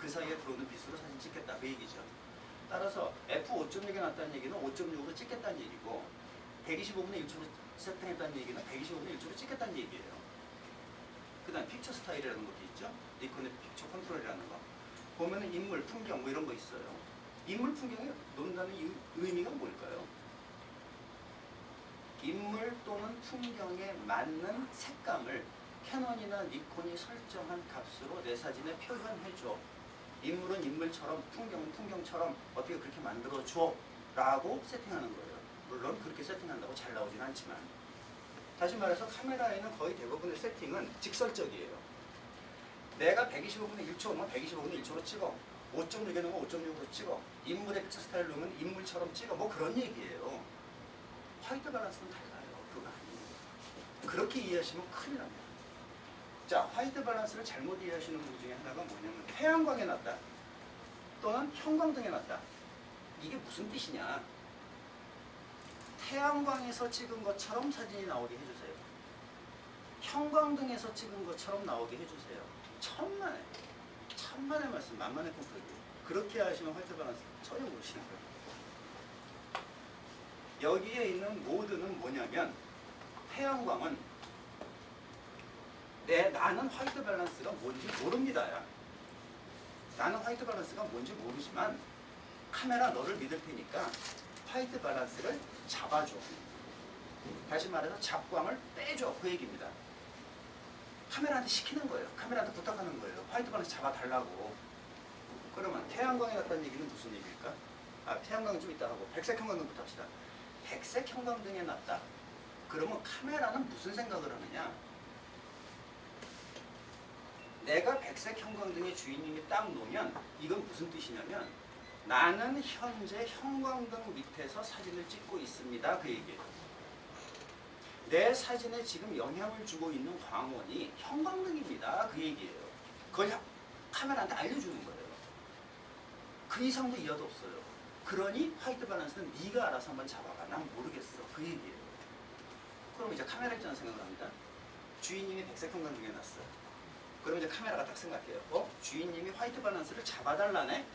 그 사이에 들어오는 빛으로 사진 찍겠다 그 얘기죠. 따라서 f5.6에 놨다는 얘기는 5.6으로 찍겠다는 얘기고 125분의 1초로 세팅했다는 얘기는 125분의 1초로 찍겠다는 얘기예요. 그 다음 픽처 스타일이라는 것도 있죠. 니콘의 픽처 컨트롤이라는 거. 보면은 인물, 풍경 뭐 이런 거 있어요. 인물, 풍경에 놓는다는 의미가 뭘까요? 인물 또는 풍경에 맞는 색감을 캐논이나 니콘이 설정한 값으로 내 사진에 표현해줘. 인물은 인물처럼, 풍경은 풍경처럼 어떻게 그렇게 만들어줘 라고 세팅하는 거예요. 물론 그렇게 세팅한다고 잘 나오진 않지만. 다시 말해서 카메라에는 거의 대부분의 세팅은 직설적이에요. 내가 125분의 1초면 125분의 1초로 찍어. 5.6에 넣으면 5.6으로 찍어. 인물의 픽처 스타일 넣으면 인물처럼 찍어. 뭐 그런 얘기예요. 화이트 밸런스는 달라요. 그거 아니에요. 그렇게 이해하시면 큰일 납니다. 자, 화이트 밸런스를 잘못 이해하시는 분 중에 하나가 뭐냐면 태양광에 놨다 또는 형광등에 놨다. 이게 무슨 뜻이냐? 태양광에서 찍은 것처럼 사진이 나오게 해주세요. 형광등에서 찍은 것처럼 나오게 해주세요. 천만의 말씀, 만만의 콩떡이에요. 그렇게 하시면 화이트 밸런스 전혀 모르시는 거예요. 여기에 있는 모드는 뭐냐면 태양광은 나는 화이트 밸런스가 뭔지 모릅니다. 나는 화이트 밸런스가 뭔지 모르지만 카메라 너를 믿을 테니까 화이트 밸런스를 잡아줘. 다시 말해서 잡광을 빼줘. 그 얘기입니다. 카메라한테 시키는 거예요. 카메라한테 부탁하는 거예요. 화이트 밸런스 잡아달라고. 그러면 태양광에 놨다는 얘기는 무슨 얘기일까? 태양광은 좀 이따 하고 백색 형광등부터 합시다. 백색 형광등에 놨다. 그러면 카메라는 무슨 생각을 하느냐? 내가 백색 형광등의 주인님이 딱 놓으면 이건 무슨 뜻이냐면 나는 현재 형광등 밑에서 사진을 찍고 있습니다. 그 얘기예요. 내 사진에 지금 영향을 주고 있는 광원이 형광등입니다. 그 얘기예요. 그걸 카메라한테 알려주는 거예요. 그 이상도 이하도 없어요. 그러니 화이트 밸런스는 네가 알아서 한번 잡아봐. 난 모르겠어. 그 얘기예요. 그럼 이제 카메라 입장에서 생각을 합니다. 주인님이 백색 형광등에 놨어요. 그럼 이제 카메라가 딱 생각해요. 주인님이 화이트 밸런스를 잡아달라네?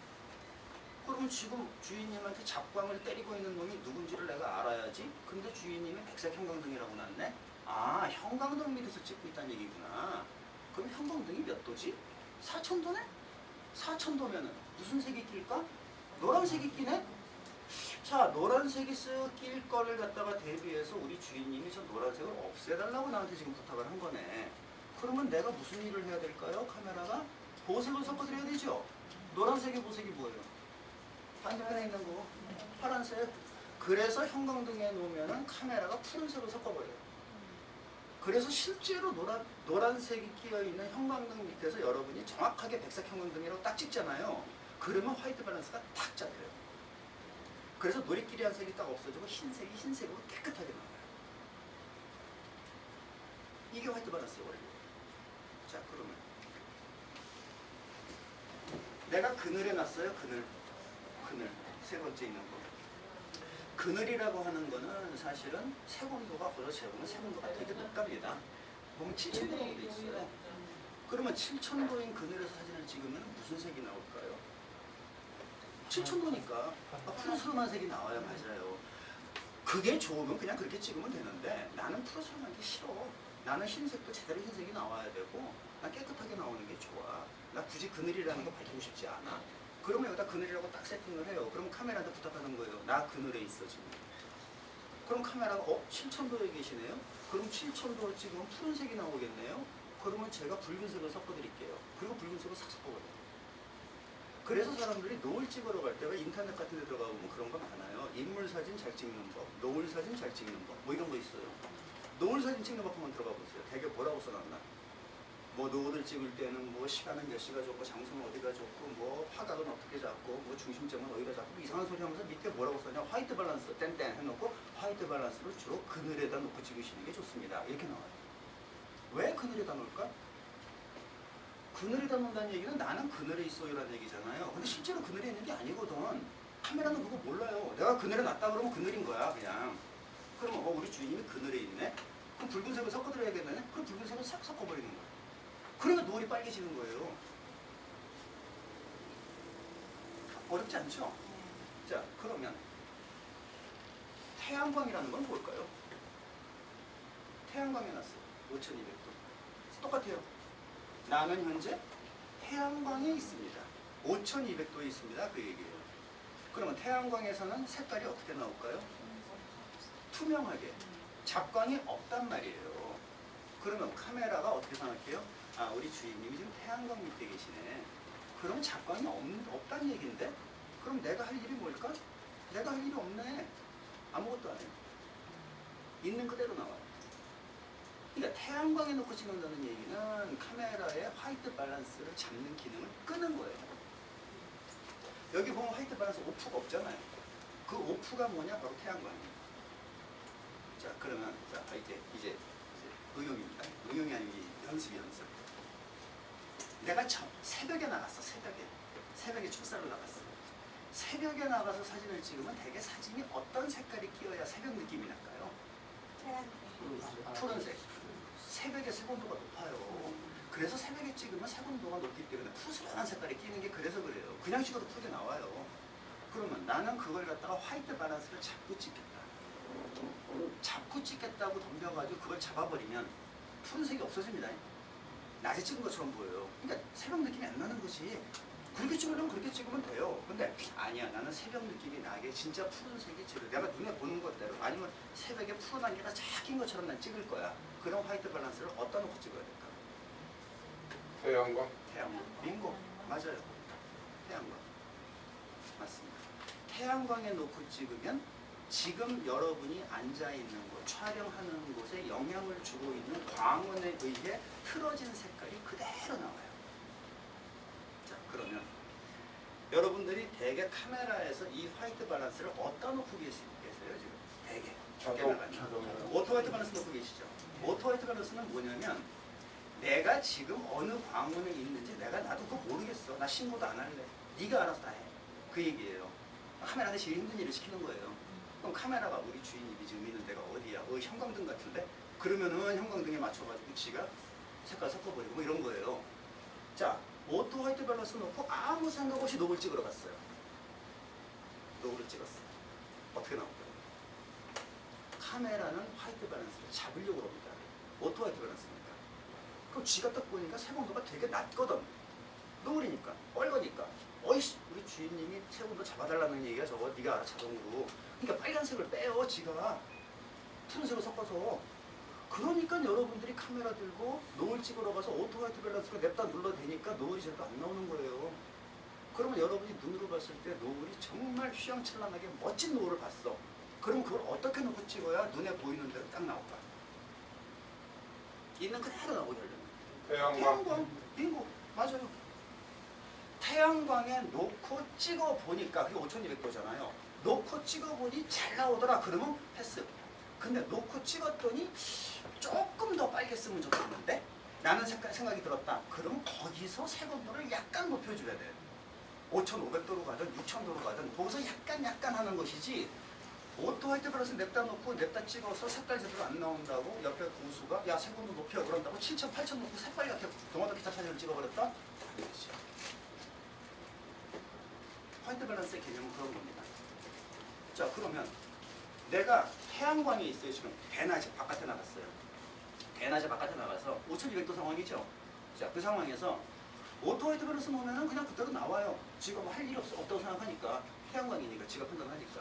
그러면 지금 주인님한테 잡광을 때리고 있는 놈이 누군지를 내가 알아야지. 근데 주인님이 백색 형광등이라고 놨네? 형광등 밑에서 찍고 있다는 얘기구나. 그럼 형광등이 몇 도지? 4000도네? 4000도면은 무슨 색이 낄까? 노란색이 끼네? 자, 노란색이 쓱 낄 거를 갖다가 대비해서 우리 주인님이 저 노란색을 없애달라고 나한테 지금 부탁을 한 거네. 그러면 내가 무슨 일을 해야 될까요? 카메라가 보색을 섞어드려야 되죠. 노란색의 보색이 뭐예요? 반대편에 있는 거 파란색. 그래서 형광등에 놓으면은 카메라가 푸른색을 섞어버려요. 그래서 실제로 노란색이 끼어있는 형광등 밑에서 여러분이 정확하게 백색 형광등이라고 딱 찍잖아요. 그러면 화이트 밸런스가 탁 잡혀요. 그래서 노리끼리한 색이 딱 없어지고 흰색이 흰색으로 깨끗하게 나와요. 이게 화이트 밸런스의 원리예요. 자, 그러면 내가 그늘에 놨어요. 그늘 세 번째 있는 거. 그늘이라고 하는 거는 사실은 색온도가 보다 제보면 색온도가 되게 높답니다. 보면 7000도라고 돼 있어요. 그러면 7000도인 그늘에서 사진을 찍으면 무슨 색이 나올까요? 7000도니까 푸르스름한 색이 나와야 맞아요. 그게 좋으면 그냥 그렇게 찍으면 되는데 나는 푸르스름한 게 싫어. 나는 흰색도 제대로 흰색이 나와야 되고 나 깨끗하게 나오는 게 좋아. 나 굳이 그늘이라는 거 밝히고 싶지 않아. 그러면 여기다 그늘이라고 딱 세팅을 해요. 그럼 카메라한테 부탁하는 거예요. 나 그늘에 있어 지금. 그럼 카메라가 7000도에 계시네요. 그럼 7000도로 찍으면 푸른색이 나오겠네요. 그러면 제가 붉은색을 섞어드릴게요. 그리고 붉은색을 싹 섞어버려요. 그래서 사람들이 노을 찍으러 갈 때가 인터넷 같은 데 들어가 보면 그런 거 많아요. 인물 사진 잘 찍는 법, 노을 사진 잘 찍는 법, 뭐 이런 거 있어요. 노을 사진 찍는 법 한번 들어가 보세요. 되게 뭐라고 써놨나? 뭐 노을을 찍을 때는 뭐 시간은 몇 시가 좋고 장소는 어디가 좋고 뭐 화각은 어떻게 잡고 뭐 중심점은 어디가 잡고 이상한 소리 하면서 밑에 뭐라고 써냐? 화이트 밸런스 땡땡 해놓고 화이트 밸런스를 주로 그늘에다 놓고 찍으시는 게 좋습니다. 이렇게 나와요. 왜 그늘에다 놓을까? 그늘에다 놓는다는 얘기는 나는 그늘에 있어요라는 얘기잖아요. 근데 실제로 그늘에 있는 게 아니거든. 카메라는 그거 몰라요. 내가 그늘에 놨다 그러면 그늘인 거야 그냥. 그러면 우리 주인님이 그늘에 있네? 그럼 붉은색을 섞어드려야겠네? 그럼 붉은색을 싹 섞어버리는 거야. 그러면 노을이 빨개지는 거예요. 어렵지 않죠? 자, 그러면 태양광이라는 건 뭘까요? 태양광이 났어요. 5200도. 똑같아요. 나는 현재 태양광에 있습니다. 5200도에 있습니다. 그 얘기예요. 그러면 태양광에서는 색깔이 어떻게 나올까요? 투명하게. 잡광이 없단 말이에요. 그러면 카메라가 어떻게 생각해요? 아, 우리 주인님이 지금 태양광 밑에 계시네. 그럼 잡광이 없다는 얘기인데? 그럼 내가 할 일이 뭘까? 내가 할 일이 없네. 아무것도 안 해요. 있는 그대로 나와요. 그러니까 태양광에 놓고 찍는다는 얘기는 카메라의 화이트 밸런스를 잡는 기능을 끄는 거예요. 여기 보면 화이트 밸런스 오프가 없잖아요. 그 오프가 뭐냐? 바로 태양광이에요. 자, 그러면 자, 이제 응용입니다. 응용이 아니고 연습. 내가 새벽에 나갔어. 새벽에 출사를 나갔어. 새벽에 나가서 사진을 찍으면 대개 사진이 어떤 색깔이 끼어야 새벽 느낌이 날까요? 푸른색. 새벽에 색온도가 높아요. 그래서 새벽에 찍으면 색온도가 높기 때문에 푸른한 색깔이 끼는 게 그래서 그래요. 그냥 찍어도 푸르게 나와요. 그러면 나는 그걸 갖다가 화이트 밸런스를 잡고 찍겠다. 잡고 찍겠다고 덤벼가지고 그걸 잡아버리면 푸른색이 없어집니다. 낮에 찍은 것처럼 보여요. 그러니까 새벽 느낌이 안 나는 거지. 그렇게 찍으려면 그렇게 찍으면 돼요. 근데 아니야, 나는 새벽 느낌이 나게 진짜 푸른색이 찍을, 내가 눈에 보는 것대로, 아니면 새벽에 푸른한 게 다 작은 것처럼 난 찍을 거야. 그런 화이트 밸런스를 어디다 놓고 찍어야 될까? 태양광. 빙고. 맞아요. 태양광. 맞습니다. 태양광에 놓고 찍으면 지금 여러분이 앉아있는 곳, 촬영하는 곳에 영향을 주고 있는 광원에 의해 틀어진 색깔이 그대로 나와요. 자, 그러면 여러분들이 대개 카메라에서 이 화이트 밸런스를 어디다 놓고 계세요 지금? 대개. 자동. 오토 화이트 밸런스 놓고 계시죠? 오토 화이트 밸런스는 뭐냐면 내가 지금 어느 광원에 있는지 나도 그거 모르겠어. 나 신고도 안 할래. 네가 알아서 다 해. 그 얘기예요. 카메라한테 제일 힘든 일을 시키는 거예요. 그럼 카메라가 우리 주인님이 지금 있는 데가 어디야? 형광등 같은데? 그러면은 형광등에 맞춰가지고 지가 색깔 섞어버리고 뭐 이런 거예요. 자, 오토 화이트 밸런스 놓고 아무 생각 없이 노을 찍으러 갔어요. 노을을 찍었어요. 어떻게 나올까요? 카메라는 화이트 밸런스를 잡으려고 합니다. 오토 화이트 밸런스니까. 그럼 쥐가 딱 보니까 색온도가 되게 낮거든. 노을이니까, 빨거니까. 어이씨, 우리 주인님이 색온도 잡아달라는 얘기야 저거. 네가 알아 자동으로. 그러니까 빨간색을 빼요 지가. 푸른색을 섞어서. 그러니까 여러분들이 카메라 들고 노을 찍으러 가서 오토 화이트 밸런스를 냅다 눌러대니까 노을이 제대로 안 나오는 거예요. 그러면 여러분이 눈으로 봤을 때 노을이 정말 휘황찬란하게 멋진 노을을 봤어. 그럼 그걸 어떻게 놓고 찍어야 눈에 보이는 대로 딱 나올까? 있는 그대로 나오게 하려면 태양광. 빙고. 맞아요. 태양광에 놓고 찍어보니까 그게 5200도잖아요. 놓고 찍어보니 잘 나오더라. 그러면 패스. 근데 놓고 찍었더니 조금 더 빨갰으면 좋겠는데? 라는 생각이 들었다. 그럼 거기서 색온도를 약간 높여줘야 돼. 5500도로 가든 6000도로 가든 거기서 약간 하는 것이지, 오토 화이트 밸런스 냅다 놓고 냅다 찍어서 색깔 제대로 안 나온다고 옆에 고수가 야 색온도 높여 그런다고 7000, 8000 놓고 새빨갛게 동화도 기차 사진을 찍어버렸다? 안 되지. 화이트 밸런스의 개념은 그런 겁니다. 자, 그러면 내가 태양광에 있어요. 지금 대낮에 바깥에 나갔어요. 대낮에 바깥에 나가서 5200도 상황이죠. 자, 그 상황에서 오토 화이트 밸런스 놓으면은 그냥 그대로 나와요. 지금 할 일이 없다고 생각하니까, 태양광이니까 지가 판단하니까.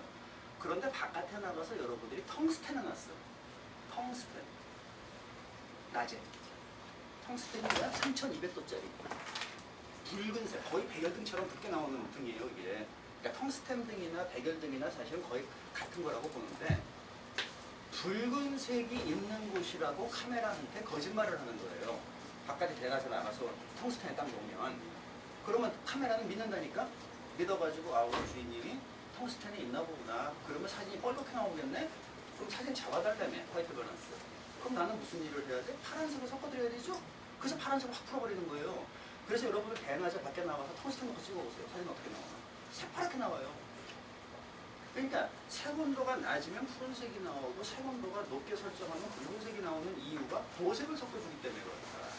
그런데 바깥에 나가서 여러분들이 텅스텐을 놨어요. 텅스텐. 낮에. 텅스텐이 뭐야? 3200도짜리. 붉은색, 거의 백열등처럼 붉게 나오는 등이에요, 이게. 그러니까 텅스텐 등이나 백열등이나 사실은 거의 같은 거라고 보는데, 붉은색이 있는 곳이라고 카메라한테 거짓말을 하는 거예요. 바깥에 대낮에 나가서 텅스텐에 딱 놓으면. 그러면 카메라는 믿는다니까? 믿어가지고, 아, 우리 주인님이 텅스텐에 있나 보구나. 그러면 사진이 뻘겋게 나오겠네? 그럼 사진 잡아달라며, 화이트 밸런스. 그럼 나는 무슨 일을 해야 돼? 파란색을 섞어드려야 되죠? 그래서 파란색을 확 풀어버리는 거예요. 그래서 여러분들 대낮에 밖에 나와서 텅스텐 놓고 찍어보세요. 사진 어떻게 나오나? 새파랗게 나와요. 그러니까 색온도가 낮으면 푸른색이 나오고 색온도가 높게 설정하면 붉은색이 나오는 이유가 보색을 섞어주기 때문에 그렇다.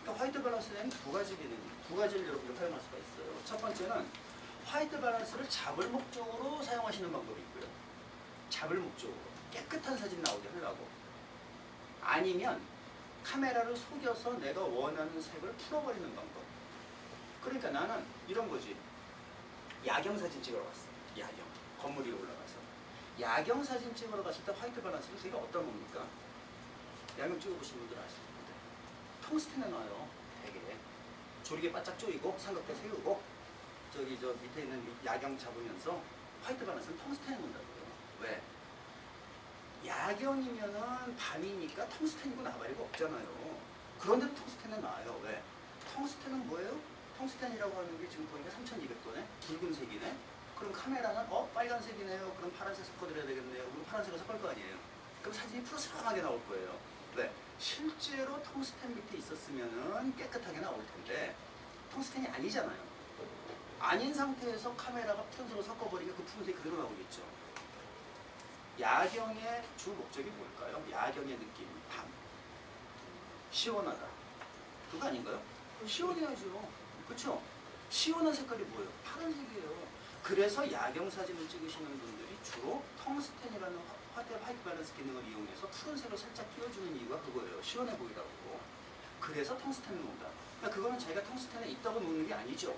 그러니까 화이트 밸런스에는 두 가지 기능, 두 가지를 여러분들 사용할 수가 있어요. 첫 번째는 화이트 밸런스를 잡을 목적으로 사용하시는 방법이 있고요. 잡을 목적으로 깨끗한 사진 나오게 하려고. 아니면 카메라를 속여서 내가 원하는 색을 풀어버리는 방법. 그러니까 나는 이런 거지. 야경 사진 찍으러 갔어. 야경. 건물 위에 올라가서. 야경 사진 찍으러 갔을 때 화이트 밸런스는 되게 어떤 겁니까? 야경 찍어보신 분들 아실 텐데. 텅스텐에 놔요. 되게. 조리개 바짝 조이고 삼각대 세우고 저기 저 밑에 있는 야경 잡으면서 화이트 밸런스는 텅스텐에 놓는다고요. 왜? 야경이면은 밤이니까 텅스텐이고 나발이고 없잖아요. 그런데도 텅스텐에 놔요. 왜? 텅스텐은 뭐예요? 텅스텐이라고 하는 게 지금 보니까 3200도네? 붉은색이네? 그럼 카메라는 빨간색이네요. 그럼 파란색 섞어드려야 되겠네요. 그럼 파란색을 섞을 거 아니에요. 그럼 사진이 푸르스름하게 나올 거예요. 왜? 실제로 텅스텐 밑에 있었으면은 깨끗하게 나올 텐데 텅스텐이 아니잖아요. 아닌 상태에서 카메라가 푸른색으로 섞어버리니까 그 푸른색이 그대로 나오겠죠. 야경의 주 목적이 뭘까요? 야경의 느낌, 밤. 시원하다. 그거 아닌가요? 시원해야죠. 그렇죠? 시원한 색깔이 뭐예요? 파란색이에요. 그래서 야경 사진을 찍으시는 분들이 주로 텅스텐이라는 화이트 밸런스 기능을 이용해서 푸른색을 살짝 띄워주는 이유가 그거예요. 시원해 보이라고. 그래서 텅스텐을 놓는다. 그러니까 그거는 자기가 텅스텐에 있다고 놓는 게 아니죠.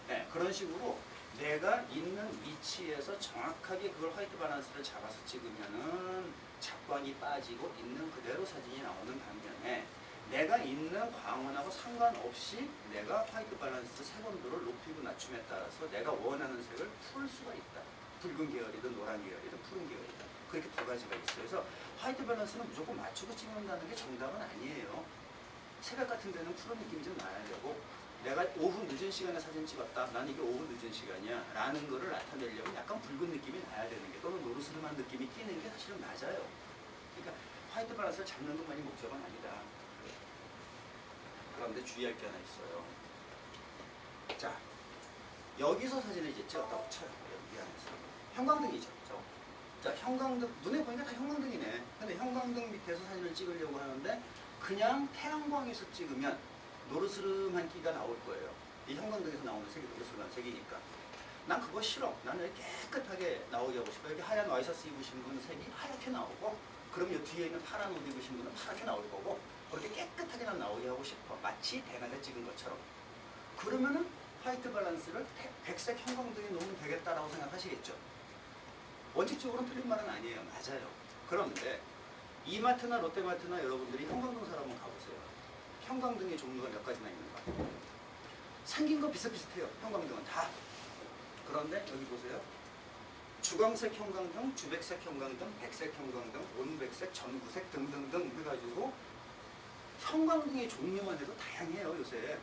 네, 그런 식으로 내가 있는 위치에서 정확하게 그걸 화이트 밸런스를 잡아서 찍으면은 작광이 빠지고 있는 그대로 사진이 나오는 반면에 내가 있는 광원하고 상관없이 내가 화이트 밸런스 색온도를 높이고 낮춤에 따라서 내가 원하는 색을 풀 수가 있다. 붉은 계열이든 노란 계열이든 푸른 계열이든 그렇게 두 가지가 있어요. 그래서 화이트 밸런스는 무조건 맞추고 찍는다는 게 정답은 아니에요. 새벽 같은 데는 푸른 느낌이 좀 나야 되고 내가 오후 늦은 시간에 사진 찍었다. 난 이게 오후 늦은 시간이야. 라는 거를 나타내려면 약간 붉은 느낌이 나야 되는 게 또는 노르스름한 느낌이 띄는 게 사실은 맞아요. 그러니까 화이트 밸런스를 잡는 것만이 목적은 아니다. 그런데 주의할 게 하나 있어요. 자, 여기서 사진을 이제 찍었다고 쳐요. 여기 안에서. 형광등이죠. 그죠? 자, 형광등, 눈에 보니까 다 형광등이네. 근데 형광등 밑에서 사진을 찍으려고 하는데 그냥 태양광에서 찍으면 노르스름한 끼가 나올 거예요. 이 형광등에서 나오는 색이 노르스름한 색이니까. 난 그거 싫어. 나는 깨끗하게 나오게 하고 싶어. 이렇게 하얀 와이셔츠 입으신 분은 색이 하얗게 나오고 그럼 이 뒤에 있는 파란 옷 입으신 분은 파랗게 나올 거고 그렇게 깨끗하게 난 나오게 하고 싶어. 마치 대낮에 찍은 것처럼. 그러면은 화이트 밸런스를 백색 형광등에 놓으면 되겠다라고 생각하시겠죠. 원칙적으로는 틀린 말은 아니에요. 맞아요. 그런데 이마트나 롯데마트나 여러분들이 형광등 사러 한번 가보세요. 형광등의 종류가 몇 가지나 있는가? 생긴 거 비슷비슷해요. 형광등은 다. 그런데 여기 보세요. 주광색 형광등, 주백색 형광등, 백색 형광등, 온백색, 전구색 등등등 해가지고 형광등의 종류만 해도 다양해요. 요새.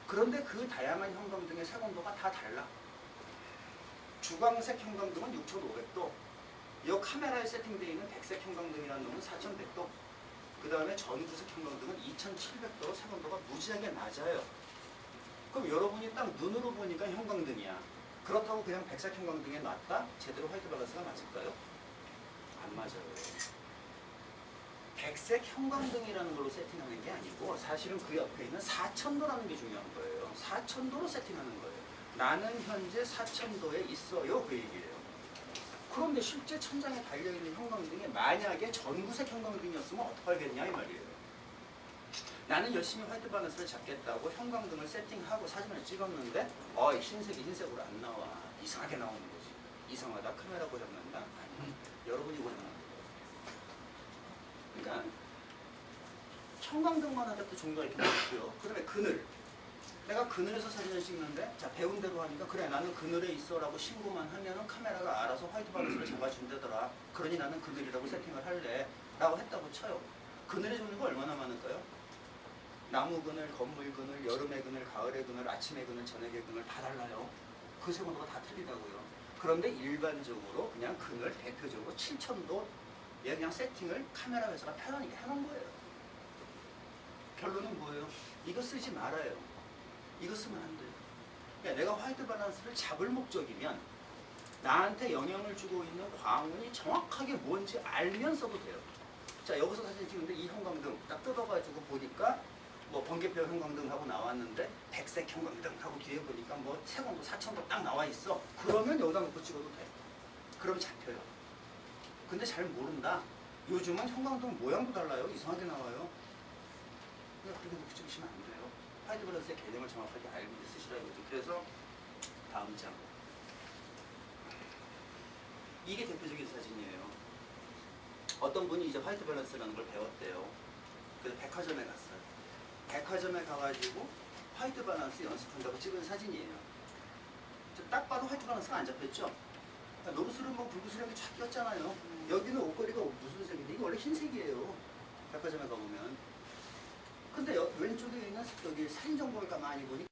그런데 그 다양한 형광등의 색온도가 다 달라. 주광색 형광등은 6500도, 이 카메라에 세팅되어 있는 백색 형광등이라는 놈은 4100도, 그 다음에 전구색 형광등은 2700도로 색온도가 무지하게 낮아요. 그럼 여러분이 딱 눈으로 보니까 형광등이야. 그렇다고 그냥 백색 형광등에 놨다? 제대로 화이트 밸런스가 맞을까요? 안 맞아요. 백색 형광등이라는 걸로 세팅하는 게 아니고 사실은 그 옆에 있는 4000도라는 게 중요한 거예요. 4000도로 세팅하는 거예요. 나는 현재 4000도에 있어요. 그 얘기예요. 그런데 실제 천장에 달려있는 형광등이 만약에 전구색 형광등이었으면 어떡하겠냐 이 말이에요. 나는 열심히 화이트 밸런스를 잡겠다고 형광등을 세팅하고 사진을 찍었는데 흰색이 흰색으로 안 나와. 이상하게 나오는 거지. 이상하다. 카메라 고장난다? 아니, 여러분이 고장난 거예요. 그러니까 형광등만 하더라도 종류가 이렇게 많고요. 그다음에 그늘. 내가 그늘에서 사진을 찍는데 자 배운 대로 하니까 그래 나는 그늘에 있어 라고 신고만 하면은 카메라가 알아서 화이트 밸런스를 잡아준다더라. 그러니 나는 그늘이라고 세팅을 할래 라고 했다고 쳐요. 그늘의 종류가 얼마나 많을까요? 나무 그늘, 건물 그늘, 여름의 그늘, 가을의 그늘, 아침의 그늘, 저녁의 그늘 다 달라요. 그 색온도가 다 틀리다고요. 그런데 일반적으로 그냥 그늘 대표적으로 7000도 얘 그냥 세팅을 카메라 회사가 편하게 해놓은 거예요. 결론은 뭐예요? 이거 쓰지 말아요. 이거 쓰면 안 돼요. 그러니까 내가 화이트 밸런스를 잡을 목적이면 나한테 영향을 주고 있는 광원이 정확하게 뭔지 알면 써도 돼요. 자 여기서 사진 찍는데 이 형광등 딱 뜯어가지고 보니까 뭐 번개표 형광등하고 나왔는데 백색 형광등하고 뒤에 보니까 뭐 세광도 4,000도 딱 나와 있어. 그러면 여기다 놓고 찍어도 돼. 그러면 잡혀요. 근데 잘 모른다. 요즘은 형광등 모양도 달라요. 이상하게 나와요. 그러니까 그렇게 놓고 찍으시면 안 돼요. 화이트 밸런스의 개념을 정확하게 알고 쓰시라 이거죠. 그래서 다음 장. 이게 대표적인 사진이에요. 어떤 분이 이제 화이트 밸런스라는 걸 배웠대요. 그래서 백화점에 갔어요. 백화점에 가가지고 화이트 밸런스 연습한다고 찍은 사진이에요. 딱 봐도 화이트 밸런스가 안 잡혔죠? 노르스름 뭐 붉은색이 쫙 꼈잖아요. 여기는 옷걸이가 무슨 색인데 이게 원래 흰색이에요. 백화점에 가보면. 근데 왼쪽에 있는 여기 사진 정보를 가만히 보니까